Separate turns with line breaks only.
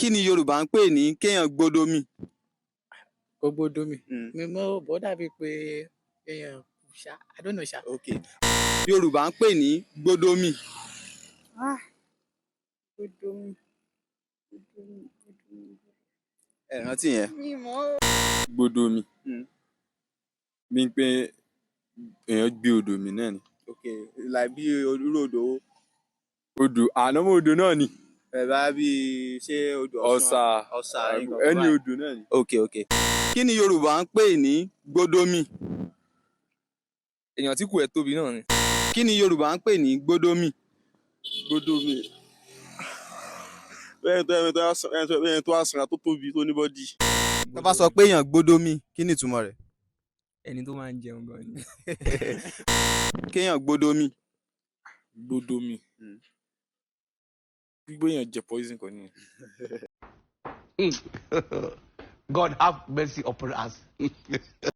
Kí ni Yorùbá ń pè ní kéèyàn gbódómì?
Gbodomi. Mi mọ̀ bó dàbí pé èèyàn ṣá, I don't know ṣá.
Okay. Yorùbá ń pè ní gbódómì.
Gbodomi.
Ẹ rántí yẹn?
Mi mọ̀.
Gbodomi. Bí pé èèyàn gbé odò mi náà ni.
Okay, like bí irú odò wo?
Odò ànámọ́ odò náà ni.
Ẹ bá bí ṣé odò
Ọ̀sà ẹni odò náà ni.
Okay. Kí ni Yorùbá ń pè ní gbódómì?
Èèyàn tí kù ẹ̀ tóbi náà ni.
Kí ni Yorùbá ń pè ní gbódómì?
Gbodomi. Bẹ́ẹ̀ tó àsìrà tó tóbi tó ní bọ́dì.
Tó bá sọ pé èèyàn gbódómì, kí ni ìtumọ̀ rẹ̀?
Ẹni tó máa ń jẹun gan ni.
Kéèyàn gbódómì.
Gbodomi. Gbígbó èèyàn jẹ poison kan ni.
God have mercy upon us.